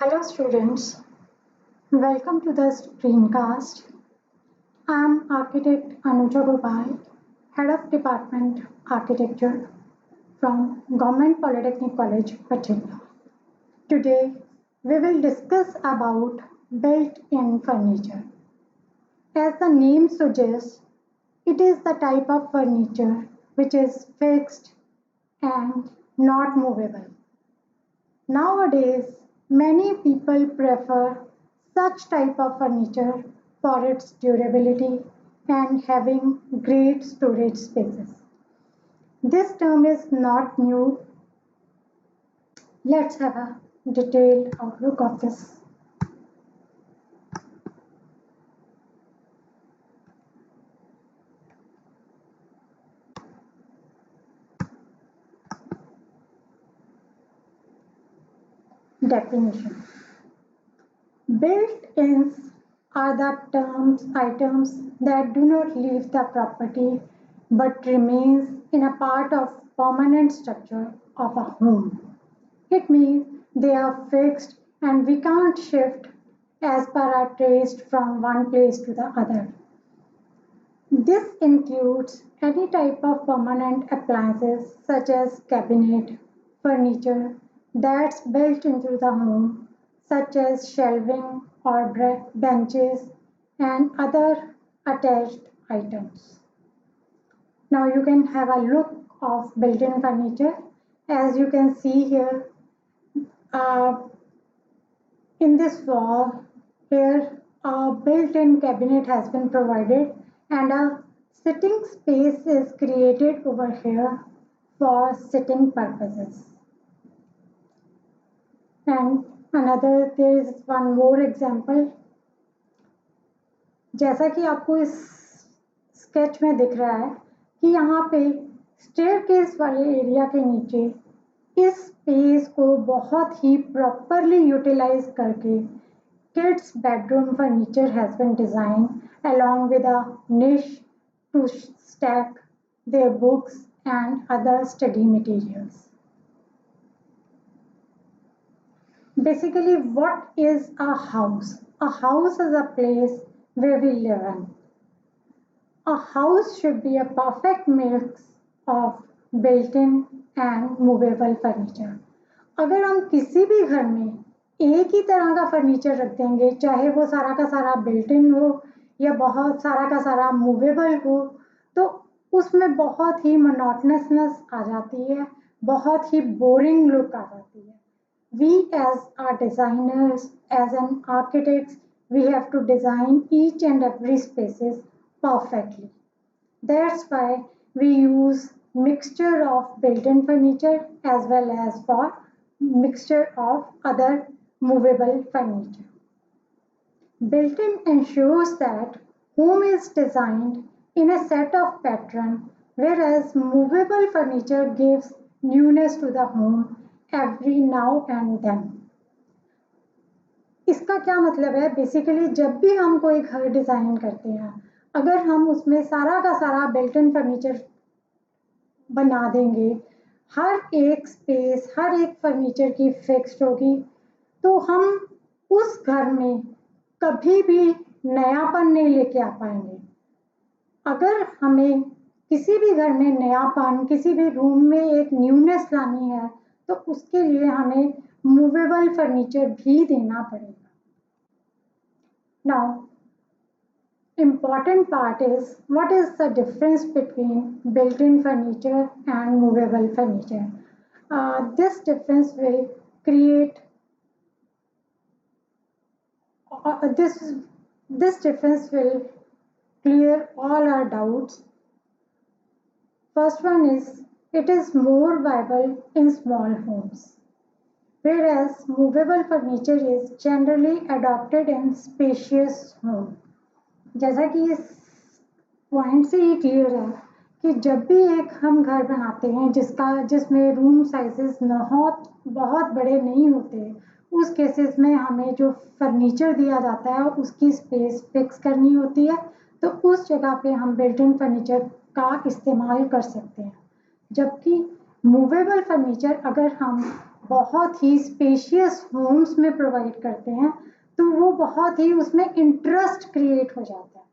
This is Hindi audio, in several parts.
Hello students, welcome to the screencast. I am architect Anuja Gopal, Head of Department Architecture from Government Polytechnic College, Bhatinda. Today we will discuss about built-in furniture. As the name suggests, it is the type of furniture which is fixed and not movable. Nowadays, many people prefer such type of furniture for its durability and having great storage spaces. This term is not new. Let's have a detailed outlook of this. Definition. Built-ins are the items that do not leave the property but remains in a part of permanent structure of a home. It means they are fixed and we can't shift as per our taste from one place to the other. This includes any type of permanent appliances such as cabinet, furniture that's built into the home, such as shelving or benches and other attached items. Now you can have a look of built-in furniture. As you can see here, uh, in this wall, here a built-in cabinet has been provided and a sitting space is created over here for sitting purposes. And there is one more example. जैसा कि आपको इस स्केच में दिख रहा है कि यहाँ पे स्टेयरकेस वाले एरिया के नीचे इस स्पेस को बहुत ही प्रॉपरली यूटिलाइज करके kids bedroom furniture has been designed along with a niche to stack their books and other study materials. Basically, what is a house? A house is a place where we live in. A house should be a perfect mix of built-in and movable furniture. अगर हम किसी भी घर में एक ही तरह का फर्नीचर रख देंगे, चाहे वो सारा का सारा बिल्ट-इन हो या बहुत सारा का सारा मूवेबल हो, तो उसमें बहुत ही मोनोटोनसनेस आ जाती है, बहुत ही बोरिंग लुक आ जाती है. We as our designers, as an architects, we have to design each and every spaces perfectly. That's why we use mixture of built-in furniture as well as for mixture of other movable furniture. Built-in ensures that home is designed in a set of pattern, whereas movable furniture gives newness to the home every now and then. इसका क्या मतलब है? बेसिकली जब भी हम कोई घर डिज़ाइन करते हैं, अगर हम उसमें सारा का सारा बिल्ट-इन फर्नीचर बना देंगे, हर एक स्पेस, हर एक फर्नीचर की फिक्स्ड होगी, तो हम उस घर में कभी भी नयापन नहीं लेके आ पाएंगे. अगर हमें किसी भी घर में नयापन, किसी भी रूम में एक न्यूनेस लानी है, तो उसके लिए हमें मूवेबल फर्नीचर भी देना पड़ेगा. Now, important part is what is the difference between built-in furniture and movable furniture. This difference will create this difference will clear all our doubts. First one is it is more viable in small homes, whereas movable furniture is generally adopted in spacious homes. जैसा कि इस पॉइंट से ये क्लियर है कि जब भी एक हम घर बनाते हैं जिसमें रूम साइजेस बहुत बड़े नहीं होते, उस केसेस में हमें जो फर्नीचर दिया जाता है उसकी स्पेस फिक्स करनी होती है, तो उस जगह पे हम बिल्ट-इन फर्नीचर का इस्तेमाल कर सकते हैं. जबकि मूवेबल फर्नीचर अगर हम बहुत ही स्पेशियस होम्स में प्रोवाइड करते हैं, तो वो बहुत ही उसमें इंटरेस्ट क्रिएट हो जाता है।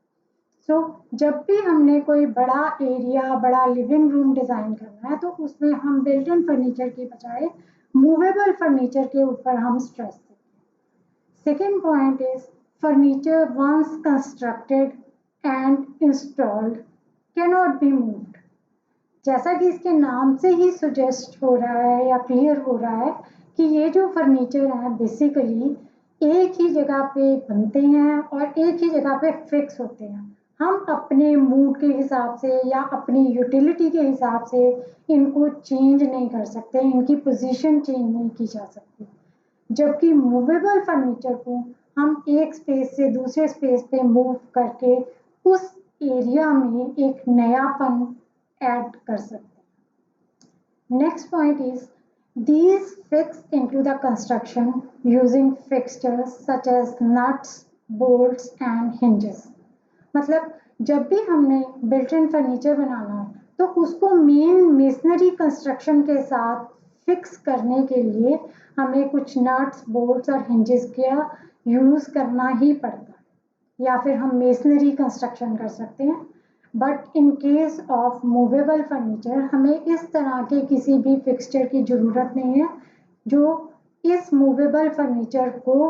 सो जब भी हमने कोई बड़ा एरिया, बड़ा लिविंग रूम डिज़ाइन करना है, तो उसमें हम बिल्ट इन फर्नीचर की बजाय मूवेबल फर्नीचर के ऊपर हम स्ट्रेस देते हैं। Second point is furniture once constructed and installed cannot be moved. जैसा कि इसके नाम से ही सुजेस्ट हो रहा है या क्लियर हो रहा है कि ये जो फर्नीचर है बेसिकली एक ही जगह पे बनते हैं और एक ही जगह पे फिक्स होते हैं। हम अपने मूड के हिसाब से या अपनी यूटिलिटी के हिसाब से इनको चेंज नहीं कर सकते, इनकी पोजीशन चेंज नहीं की जा सकती। जबकि मूवेबल फर्नीचर को हम एक स्पेस से दूसरे स्पेस पे मूव करके उस एरिया में एक नयापन ऐड कर सकते हैं। Next point is these fix into the construction using fixtures such as nuts, bolts and hinges। मतलब जब भी हमने बिल्ट इन फर्नीचर बनाना है तो उसको मेन मेसनरी कंस्ट्रक्शन के साथ फिक्स करने के लिए हमें कुछ नट्स, बोल्ट्स और हिंजेस का यूज़ करना ही पड़ता है, या फिर हम मेसनरी कंस्ट्रक्शन कर सकते हैं। But in case of movable furniture हमें इस तरह के किसी भी फिक्सचर की ज़रूरत नहीं है जो इस मूवेबल फर्नीचर को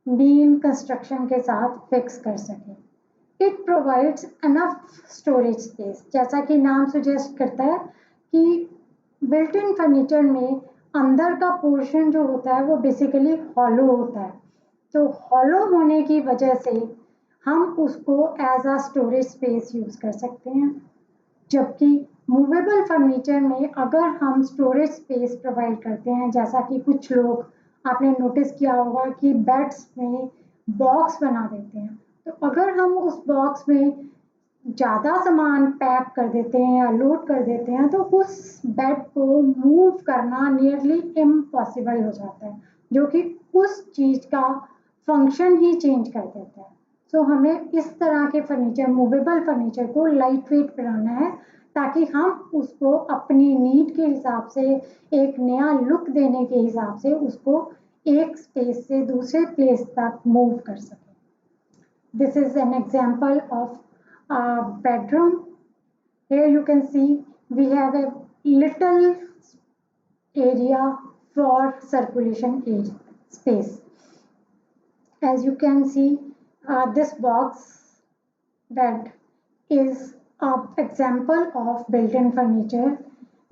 मेन कंस्ट्रक्शन के साथ फिक्स कर सके। It provides enough storage space, जैसा कि नाम सुजेस्ट करता है कि बिल्ट इन फर्नीचर में अंदर का पोर्शन जो होता है वो बेसिकली हॉलो होता है। तो हॉलो होने की वजह से हम उसको as a storage space use कर सकते हैं। जबकि मूवेबल फर्नीचर में अगर हम स्टोरेज स्पेस प्रोवाइड करते हैं, जैसा कि कुछ लोग आपने नोटिस किया होगा कि बेड्स में बॉक्स बना देते हैं, तो अगर हम उस बॉक्स में ज़्यादा सामान पैक कर देते हैं या लोड कर देते हैं तो उस बेड को मूव करना नियरली इम्पॉसिबल हो जाता है, जो कि उस चीज़ का फंक्शन ही चेंज कर देता है। सो हमें इस तरह के फर्नीचर, मूवेबल फर्नीचर को लाइट वेट बनाना है ताकि हम उसको अपनी नीड के हिसाब से, एक नया लुक देने के हिसाब से उसको एक स्पेस से दूसरे प्लेस तक मूव कर सकें। This is an example of a bedroom. Here you can see we have a little area for circulation space. As you can see, this box bed is an example of built-in furniture.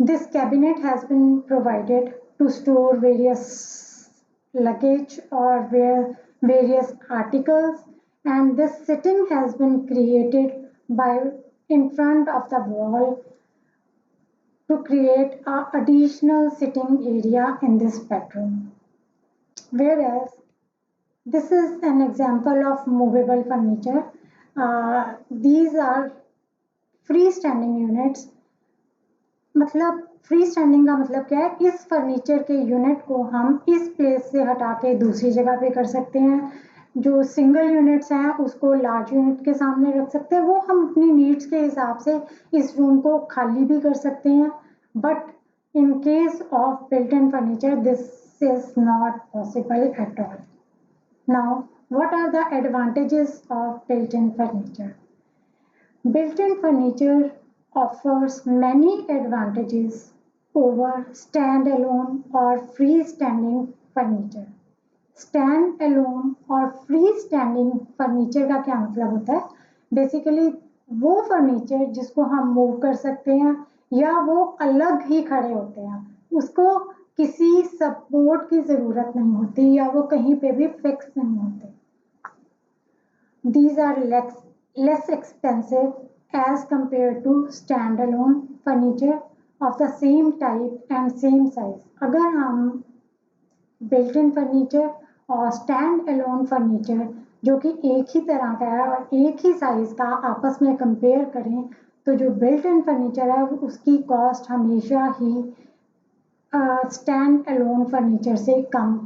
This cabinet has been provided to store various luggage or various articles, and this sitting has been created by in front of the wall to create a additional sitting area in this bedroom. Whereas this is an example of movable furniture. These are freestanding units। मतलब फ्री स्टैंडिंग का मतलब क्या है, इस फर्नीचर के यूनिट को हम इस प्लेस से हटा के दूसरी जगह पे कर सकते हैं। जो सिंगल यूनिट्स हैं उसको लार्ज यूनिट के सामने रख सकते हैं, वो हम अपनी नीड्स के हिसाब से इस रूम को खाली भी कर सकते हैं। But in case of built in furniture this is not possible at all. Now what are the advantages of built-in furniture? Built-in furniture offers many advantages over standalone or freestanding furniture। Stand-alone और freestanding furniture का क्या मतलब होता है? बेसिकली वो फर्नीचर जिसको हम मूव कर सकते हैं या वो अलग ही खड़े होते हैं, उसको किसी सपोर्ट की ज़रूरत नहीं होती या वो कहीं पे भी फिक्स नहीं होते। These are less expensive as compared to standalone furniture of the same type and same size। अगर हम built-in furniture और stand-alone furniture जो कि एक ही तरह का है और एक ही साइज का आपस में कंपेयर करें, तो जो built-in furniture है उसकी कॉस्ट हमेशा ही stand-alone furniture से कम।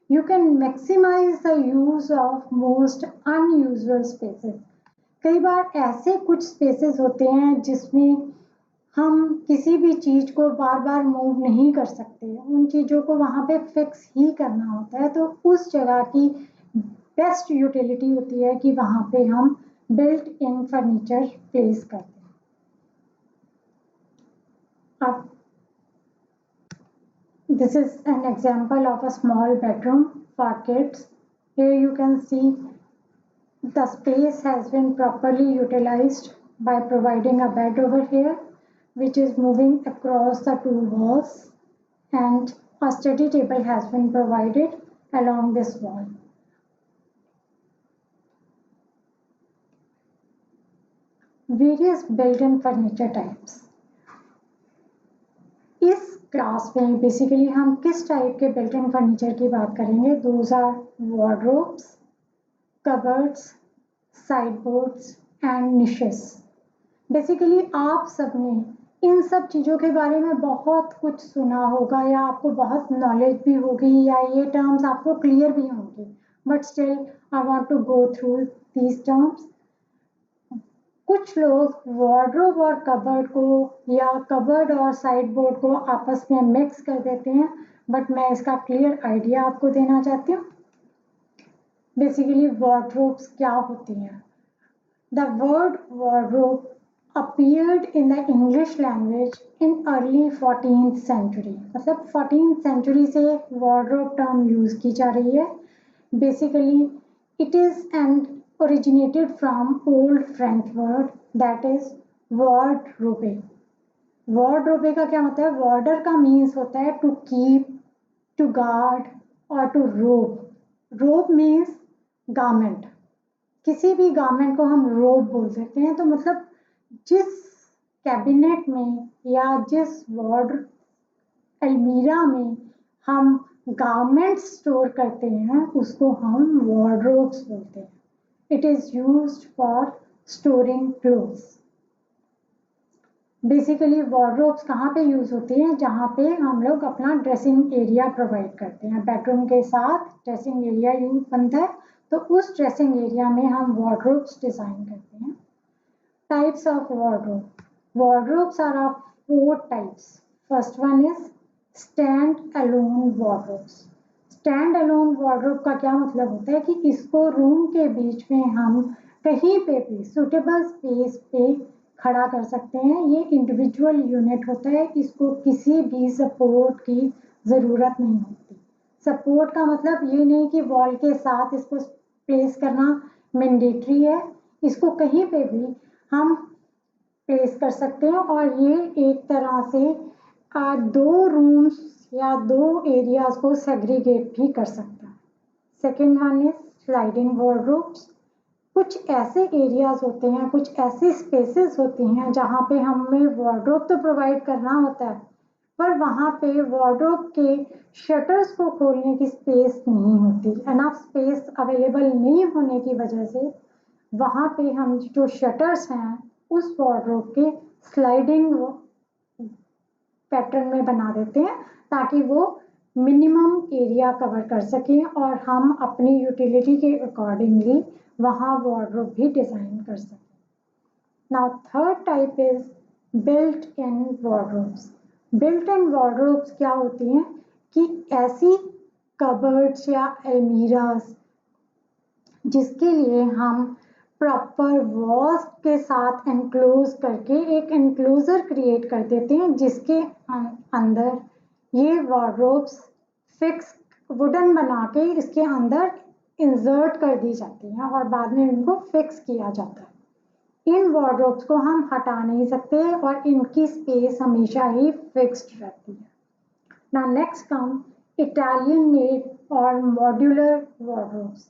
You can maximize the use of most unusual spaces। कई बार ऐसे कुछ स्पेसेस होते हैं जिसमें हम किसी भी चीज़ को बार बार मूव नहीं कर सकते, उन चीज़ों को वहाँ पे फिक्स ही करना होता है, तो उस जगह की बेस्ट यूटिलिटी होती है कि वहाँ पे हम बिल्ट इन फर्नीचर प्लेस करते हैं। अब this is an example of a small bedroom for kids. Here you can see the space has been properly utilized by providing a bed over here, which is moving across the two walls, and a study table has been provided along this wall. Various built-in furniture types. इस क्लास में बेसिकली हम किस टाइप के बिल्ट इन फर्नीचर की बात करेंगे? Those are wardrobes, cupboards, sideboards and niches. Basically आप सबने इन सब चीज़ों के बारे में बहुत कुछ सुना होगा या आपको बहुत नॉलेज भी होगी या ये टर्म्स आपको क्लियर भी होंगी, but still I want to go through these terms. कुछ लोग वार्डरोब और कबर्ड को या कबर्ड और साइड बोर्ड को आपस में मिक्स कर देते हैं, बट मैं इसका क्लियर आइडिया आपको देना चाहती हूँ। बेसिकली वार्डरोब्स क्या होती हैं? The word wardrobe appeared in the English language in early 14th century, मतलब 14th century से wardrobe term यूज की जा रही है। Basically it is an originated from old French word that is wardrobe. Wardrobe का क्या होता है? Warder का means होता है to keep, to guard और to robe. Robe means garment. किसी भी गारमेंट को हम रोब बोल सकते हैं। तो मतलब जिस कैबिनेट में या जिस वार्ड अलमीरा में हम गारमेंट्स स्टोर करते हैं उसको हम वार्डरोब्स बोलते हैं। It is used for storing clothes. Basically wardrobes कहाँ पे यूज होती हैं? जहाँ पे हम लोग अपना ड्रेसिंग एरिया प्रोवाइड करते हैं। बेडरूम के साथ ड्रेसिंग एरिया यूज बनता है, तो उस ड्रेसिंग एरिया में हम वार्डरोब्स डिजाइन करते हैं। Types of wardrobe. Wardrobes are of 4 types. First one is stand alone wardrobes. Stand alone wardrobe का क्या मतलब होता है कि इसको रूम के बीच में हम कहीं पे भी सुटेबल स्पेस पे खड़ा कर सकते हैं। ये इंडिविजुअल यूनिट होता है, इसको किसी भी सपोर्ट की ज़रूरत नहीं होती। सपोर्ट का मतलब ये नहीं कि वॉल के साथ इसको प्लेस करना मैंडेटरी है, इसको कहीं पे भी हम प्लेस कर सकते हैं और ये एक तरह से 2 रूम्स या 2 एरियाज को सेग्रीगेट भी कर सकता है। Second one is sliding wardrobes. कुछ ऐसे एरियाज होते हैं, कुछ ऐसी स्पेसेस होती हैं जहाँ पे हमें वार्डरोब तो प्रोवाइड करना होता है, पर वहाँ पे वार्डरोब के शटर्स को खोलने की स्पेस नहीं होती। एनफ स्पेस अवेलेबल नहीं होने की वजह से वहाँ पे हम जो शटर्स हैं उस वार्डरोब के स्लाइडिंग पैटर्न में बना देते हैं ताकि वो मिनिमम एरिया कवर कर सकें और हम अपनी यूटिलिटी के अकॉर्डिंगली वहाँ वार्डरोब भी डिज़ाइन कर सकें। Now third type is built in wardrobes. Built in wardrobes क्या होती हैं कि ऐसी कबर्ड्स या अलमीराज जिसके लिए हम प्रॉपर वॉल्स के साथ एनक्लोज करके एक एनक्लोजर क्रिएट कर देते हैं, जिसके अंदर ये वार्डरोब्स फिक्स वुडन बना के इसके अंदर इंसर्ट कर दी जाती हैं और बाद में इनको फिक्स किया जाता है। इन वार्डरोब्स को हम हटा नहीं सकते और इनकी स्पेस हमेशा ही फिक्स्ड रहती है। Now next come Italian made और मॉड्यूलर वार्डरोब्स।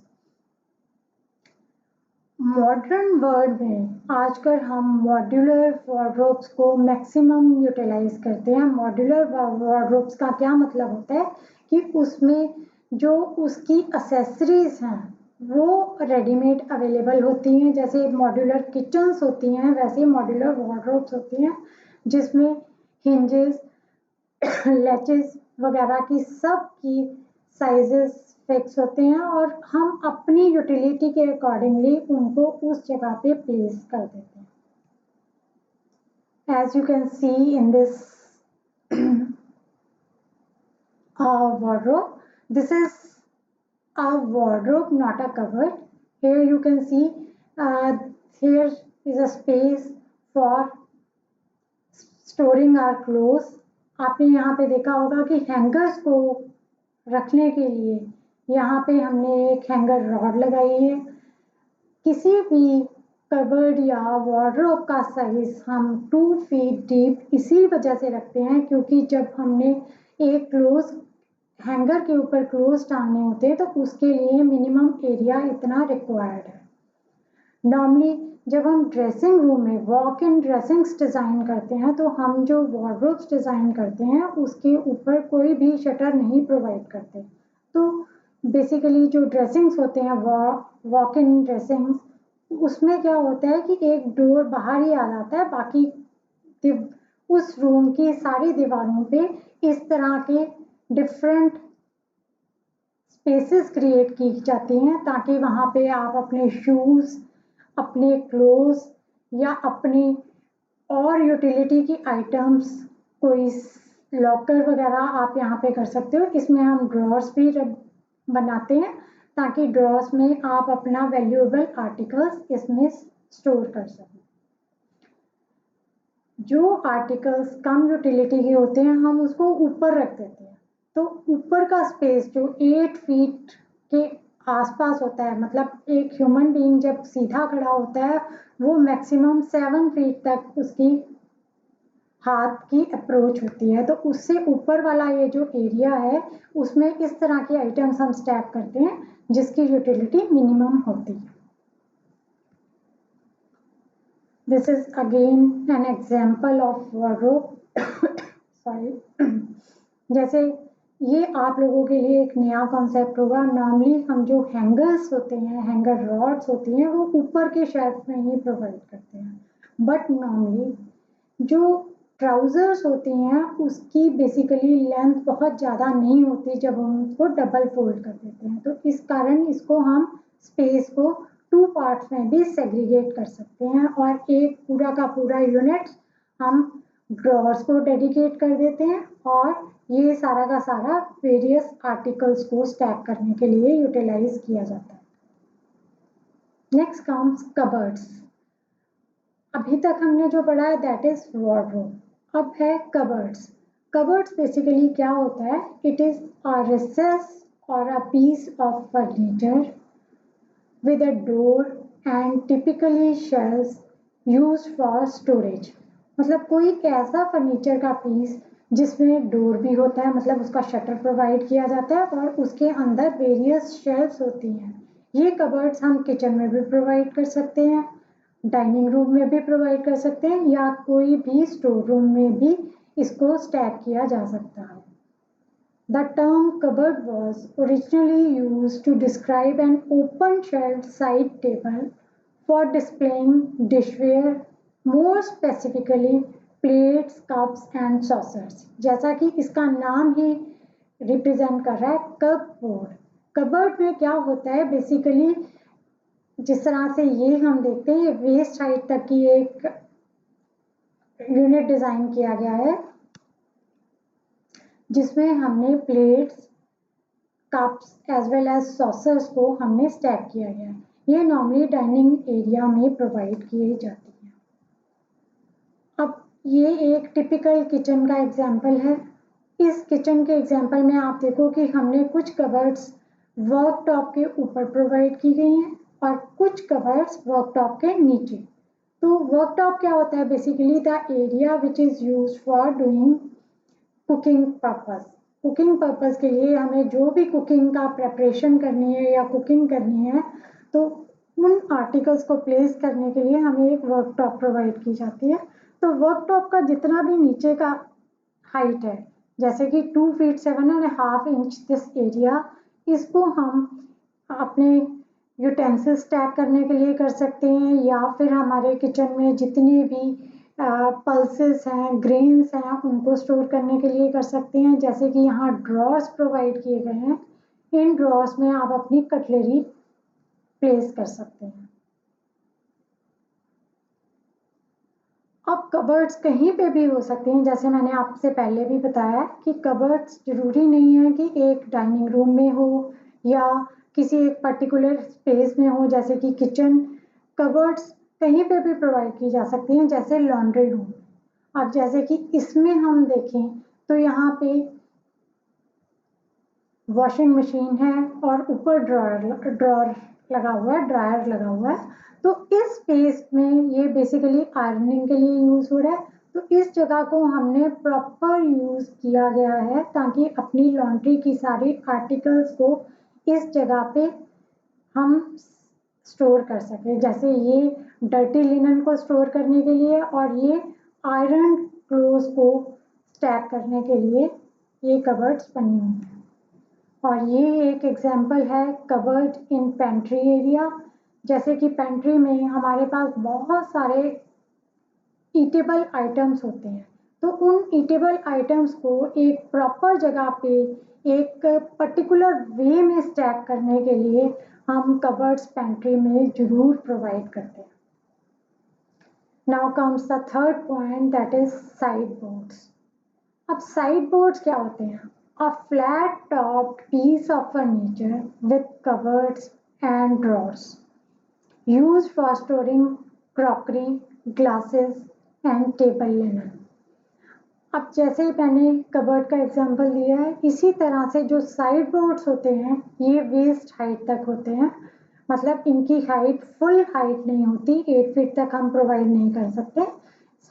मॉडर्न वर्ल्ड में आजकल हम मॉड्यूलर वार्डरोब्स को मैक्सिमम यूटिलाइज करते हैं। मॉड्यूलर वार्डरोब्स का क्या मतलब होता है कि उसमें जो उसकी एसेसरीज हैं वो रेडीमेड अवेलेबल होती हैं। जैसे मॉड्यूलर किचन्स होती हैं वैसे मॉड्यूलर वार्डरोब्स होती हैं जिसमें हिंजेस, लैचेस वगैरह की सब की साइजेस फिक्स होते हैं और हम अपनी यूटिलिटी के अकॉर्डिंगली उनको उस जगह पे प्लेस कर देते हैं। as you can see in this wardrobe. This is a wardrobe, not a cupboard. Here you can see here is a space for storing our clothes. आपने यहाँ पे देखा होगा कि हैंगर्स को रखने के लिए यहाँ पे हमने एक हैंगर रॉड लगाई है। किसी भी कबर्ड या वार्डरोब का साइज हम 2 फीट डीप इसी वजह से रखते हैं क्योंकि जब हमने एक क्लोज हैंगर के ऊपर क्लोज टांगने होते हैं तो उसके लिए मिनिमम एरिया इतना रिक्वायर्ड है। नॉर्मली जब हम ड्रेसिंग रूम में वॉक इन ड्रेसिंग्स डिज़ाइन करते हैं तो हम जो वार्डरोब्स डिज़ाइन करते हैं उसके ऊपर कोई भी शटर नहीं प्रोवाइड करते। तो बेसिकली जो ड्रेसिंग्स होते हैं वॉक इन ड्रेसिंग्स, उसमें क्या होता है कि एक डोर बाहर ही आ जाता है, बाकी उस रूम की सारी दीवारों पे इस तरह के डिफरेंट स्पेसेस क्रिएट की जाती हैं ताकि वहाँ पे आप अपने शूज़, अपने क्लोथ्स या अपनी और यूटिलिटी की आइटम्स, कोई लॉकर वगैरह आप यहाँ पे कर सकते हो। इसमें हम ड्रॉर्स भी बनाते हैं ताकि ड्रॉर्स में आप अपना वैल्यूएबल आर्टिकल्स इसमें स्टोर कर सकें। जो आर्टिकल्स कम यूटिलिटी के होते हैं हम उसको ऊपर रख देते हैं। तो ऊपर का स्पेस जो 8 फीट के आसपास होता है, मतलब एक ह्यूमन बीइंग जब सीधा खड़ा होता है वो मैक्सिमम 7 फीट तक उसकी हाथ की अप्रोच होती है। तो उससे ऊपर वाला ये जो एरिया है उसमें इस तरह की आइटम्स हम स्टैक करते हैं जिसकी यूटिलिटी मिनिमम होती है। This is again an example of wardrobe. Sorry, जैसे ये आप लोगों के लिए एक नया कॉन्सेप्ट होगा। नॉर्मली हम जो हैंगर्स होते हैं, हैंगर रॉड्स होती हैं, वो ऊपर के शेल्फ में ही प्रोवाइड करते हैं। बट नॉर्मली जो ट्राउजर्स होती हैं उसकी बेसिकली लेंथ बहुत ज़्यादा नहीं होती जब हम उसको डबल फोल्ड कर देते हैं। तो इस कारण इसको हम स्पेस को 2 पार्ट्स में भी सेग्रीगेट कर सकते हैं और एक पूरा का पूरा यूनिट हम ड्रॉर्स को डेडिकेट कर देते हैं और ये सारा का सारा वेरियस आर्टिकल्स को स्टैक करने के लिए यूटिलाइज किया जाता है। Next comes cupboards. अभी तक हमने जो पढ़ा है दैट इज वार्डरोब। अब है कबर्ड्स। कबर्ड्स बेसिकली क्या होता है? इट इज अ रिसेस और a piece of furniture with a door and typically shelves used for storage। मतलब कोई ऐसा फर्नीचर का पीस जिसमें डोर भी होता है, मतलब उसका शटर प्रोवाइड किया जाता है और उसके अंदर वेरियस शेल्व्स होती हैं। ये कबर्ड्स हम किचन में भी प्रोवाइड कर सकते हैं, डाइनिंग रूम में भी प्रोवाइड कर सकते हैं या कोई भी स्टोर रूम में भी इसको स्टैक किया जा सकता है। The term cupboard was originally used to describe an open-shelved side table for displaying dishware, more specifically plates, cups and saucers। जैसा कि इसका नाम ही रिप्रेजेंट कर रहा है, कपबोर्ड। कबर्ड में क्या होता है बेसिकली, जिस तरह से ये हम देखते हैं, वेस्ट हाइट तक की एक यूनिट डिज़ाइन किया गया है जिसमें हमने plates, cups as well as saucers को हमने स्टैक किया गया है। ये नॉर्मली डाइनिंग एरिया में प्रोवाइड की जाती है। अब ये एक टिपिकल किचन का एग्जांपल है। इस किचन के एग्जांपल में आप देखो कि हमने कुछ कबर्ड्स वर्क टॉप के ऊपर प्रोवाइड की गई हैं और कुछ कबर्ड्स वर्क टॉप के नीचे। तो वर्क टॉप क्या होता है? Basically the area which is used for doing cooking purpose. Cooking purpose के लिए हमें जो भी कुकिंग का प्रेपरेशन करनी है या कुकिंग करनी है तो उन आर्टिकल्स को प्लेस करने के लिए हमें एक वर्क टॉप प्रोवाइड की जाती है। तो वर्क टॉप का जितना भी नीचे का हाइट है, जैसे कि 2 फीट 7.5 इंच दिस एरिया, इसको हम अपने यूटेंसिल स्टैक करने के लिए कर सकते हैं या फिर हमारे किचन में जितनी भी पल्सेस हैं, ग्रेन्स हैं, उनको स्टोर करने के लिए कर सकते हैं। जैसे कि यहाँ ड्रॉर्स प्रोवाइड किए गए हैं, इन ड्रॉर्स में आप अपनी कटलरी प्लेस कर सकते हैं। अब कबर्ड्स कहीं पे भी हो सकते हैं, जैसे मैंने आपसे पहले भी बताया कि कबर्ड्स ज़रूरी नहीं है कि एक डाइनिंग रूम में हो या किसी एक पर्टिकुलर स्पेस में हो, जैसे कि किचन। कबर्ड्स कहीं पे भी प्रोवाइड की जा सकती हैं, जैसे लॉन्ड्री रूम। अब जैसे कि इसमें हम देखें तो यहाँ पे वॉशिंग मशीन है और ऊपर ड्रॉर लगा हुआ है, ड्रायर लगा हुआ है। तो इस स्पेस में ये बेसिकली आयरनिंग के लिए यूज हो रहा है। तो इस जगह को हमने प्रॉपर यूज किया गया है ताकि अपनी लॉन्ड्री की सारी आर्टिकल्स को इस जगह पे हम स्टोर कर सके। जैसे ये डर्टी लिनन को स्टोर करने के लिए और ये आयरन क्लोथ्स को स्टैक करने के लिए ये कबर्ड्स बनी हुई हैं। और ये एक एग्जाम्पल है कबर्ड इन पेंट्री एरिया। जैसे कि पेंट्री में हमारे पास बहुत सारे ईटेबल आइटम्स होते हैं, तो उन ईटेबल आइटम्स को एक प्रॉपर जगह पे एक पर्टिकुलर वे में स्टैक करने के लिए हम कबर्ड्स पेंट्री में जरूर प्रोवाइड करते हैं। Now comes the third point, that is side boards. अब साइड बोर्ड्स क्या होते हैं? A flat topped piece of furniture with cupboards and drawers used for storing crockery, glasses and table linen. अब जैसे मैंने कबर्ड का एग्जांपल दिया है, इसी तरह से जो साइड बोर्ड्स होते हैं ये वेस्ट हाइट तक होते हैं। मतलब इनकी हाइट फुल हाइट नहीं होती, 8 फीट तक हम प्रोवाइड नहीं कर सकते।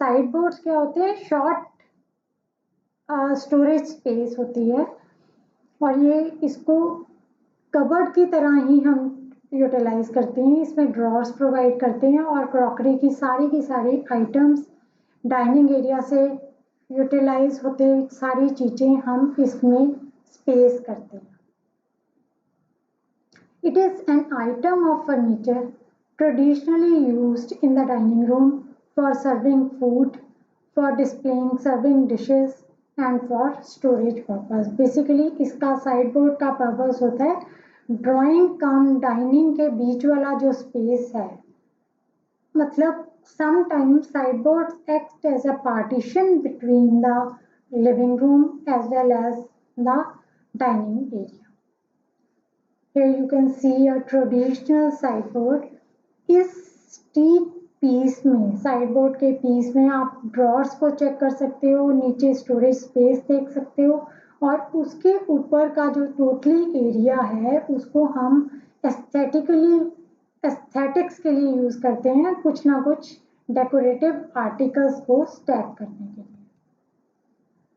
साइड बोर्ड्स क्या होते हैं? शॉर्ट स्टोरेज स्पेस होती है और ये इसको कबर्ड की तरह ही हम यूटिलाइज करते हैं। इसमें ड्रॉर्स प्रोवाइड करते हैं और क्रॉकरी की सारी आइटम्स डाइनिंग एरिया से यूटिलाइज होते सारी चीज़ें हम इसमें स्पेस करते हैं। It is an item of furniture traditionally used in the dining room for serving food, for displaying serving dishes and for storage purpose. Basically इसका साइड बोर्ड का पर्पस होता है ड्राइंग कम डाइनिंग के बीच वाला जो स्पेस है। मतलब sometimes sideboards act as a partition between the living room as well as the dining area. Here you can see a traditional sideboard. इस टीक पीस में, साइडबोर्ड के पीस में आप ड्रॉर्स को चेक कर सकते हो, नीचे स्टोरेज स्पेस देख सकते हो और उसके ऊपर का जो टोटली एरिया है उसको हम एस्थेटिक्स के लिए यूज करते हैं, कुछ ना कुछ डेकोरेटिव आर्टिकल्स को स्टैक करने के लिए।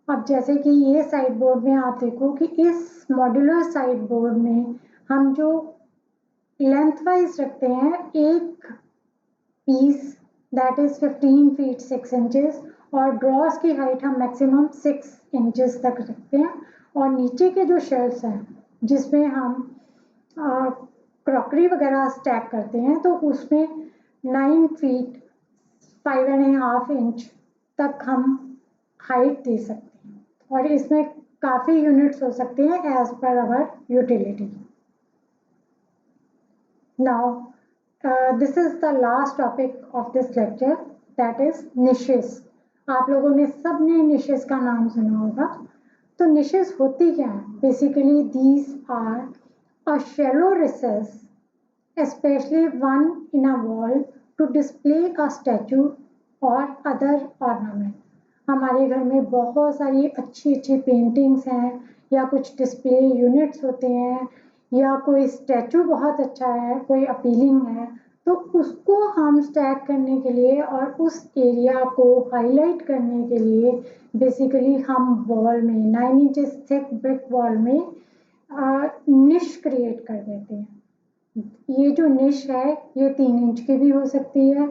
अब जैसे कि ये साइड बोर्ड में आप देखो कि इस मॉड्यूलर साइड बोर्ड में हम जो लेंथ वाइज रखते हैं एक piece that is 15 feet 6 inches और ड्रॉर्स की हाइट हम मैक्सिमम 6 इंचेस तक रखते हैं और नीचे के जो शेल्फ्स हैं जिसमें हम क्रॉकरी वगैरह स्टैक करते हैं तो उसमें 9 फीट 5.5 इंच तक हम हाइट दे सकते हैं और इसमें काफ़ी यूनिट्स हो सकते हैं एज पर our utility. Now, this is the last topic of this lecture, that is niches. आप लोगों ने सब ने niches का नाम सुना होगा। तो niches होती क्या है? Basically, these are a shallow recess, especially one in a wall, to display a statue or other ornament. हमारे घर में बहुत सारी अच्छी अच्छी पेंटिंग्स हैं या कुछ डिस्प्ले यूनिट्स होते हैं या कोई स्टैचू बहुत अच्छा है, कोई अपीलिंग है, तो उसको हम स्टैक करने के लिए और उस एरिया को हाईलाइट करने के लिए बेसिकली हम वॉल में 9 इंचेस थिक ब्रिक वॉल में निश क्रिएट कर देते हैं। ये जो निश है ये 3 इंच की भी हो सकती है,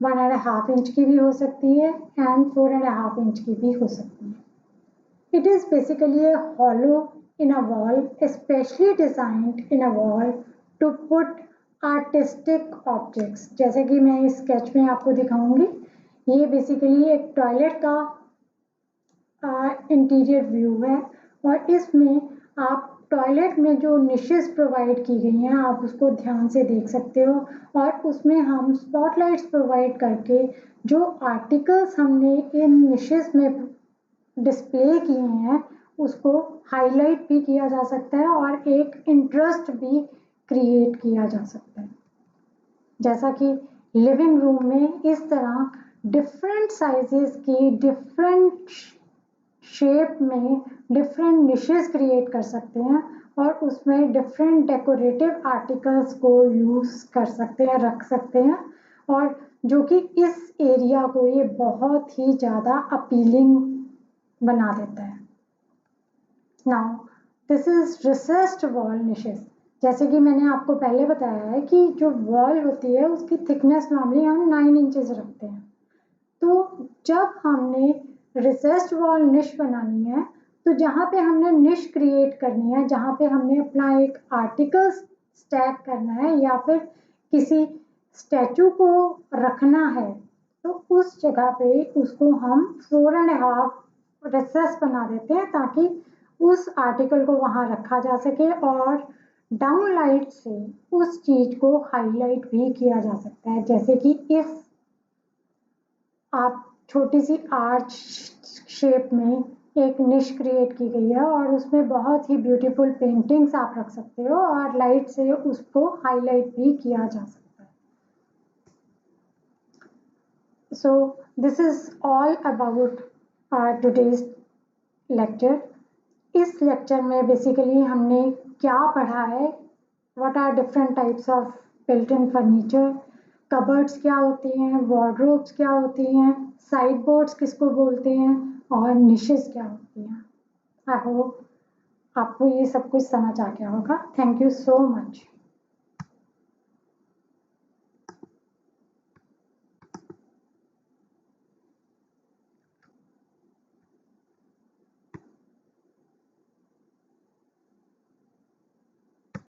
1.5 इंच की भी हो सकती है एंड 4.5 इंच की भी हो सकती है। It is basically a hollow in a wall, especially designed in a wall to put artistic objects. जैसे कि मैं इस स्केच में आपको दिखाऊंगी, ये बेसिकली एक टॉयलेट का इंटीरियर व्यू है और इसमें आप टॉयलेट में जो निशेस प्रोवाइड की गई हैं आप उसको ध्यान से देख सकते हो, और उसमें हम स्पॉटलाइट्स प्रोवाइड करके जो आर्टिकल्स हमने इन निशेस में डिस्प्ले किए हैं उसको हाईलाइट भी किया जा सकता है और एक इंटरेस्ट भी क्रिएट किया जा सकता है। जैसा कि लिविंग रूम में इस तरह डिफरेंट साइजेस की डिफरेंट शेप में डिफरेंट निशेस क्रिएट कर सकते हैं और उसमें डिफरेंट डेकोरेटिव आर्टिकल्स को यूज कर सकते हैं, रख सकते हैं, और जो कि इस एरिया को ये बहुत ही ज़्यादा अपीलिंग बना देता है। Now this is richest wall niches. जैसे कि मैंने आपको पहले बताया है कि जो वॉल होती है उसकी थिकनेस नॉर्मली हम 9 इंचेस रखते हैं। तो जब हमने रिसेस्ड वॉल निश बनानी है तो जहाँ पे हमने निश क्रिएट करनी है, जहाँ पे हमने अपना एक आर्टिकल स्टैक करना है या फिर किसी स्टैचू को रखना है, तो उस जगह पे उसको हम 4.5 रिसेस बना देते हैं ताकि उस आर्टिकल को वहाँ रखा जा सके और डाउन लाइट से उस चीज को हाईलाइट भी किया जा सकता है। जैसे कि इस आप छोटी सी आर्च शेप में एक निश क्रिएट की गई है और उसमें बहुत ही ब्यूटीफुल पेंटिंग्स आप रख सकते हो और लाइट से उसको हाईलाइट भी किया जा सकता है। So this is all about our today's lecture. इस लेक्चर में बेसिकली हमने क्या पढ़ा है, what are different types of built in furniture, cupboards क्या होती हैं, वार्डरोब्स क्या होती हैं, साइड बोर्ड्स किसको बोलते हैं और निशेस क्या होती हैं। आई होप आपको ये सब कुछ समझ आ गया होगा। Thank you so much.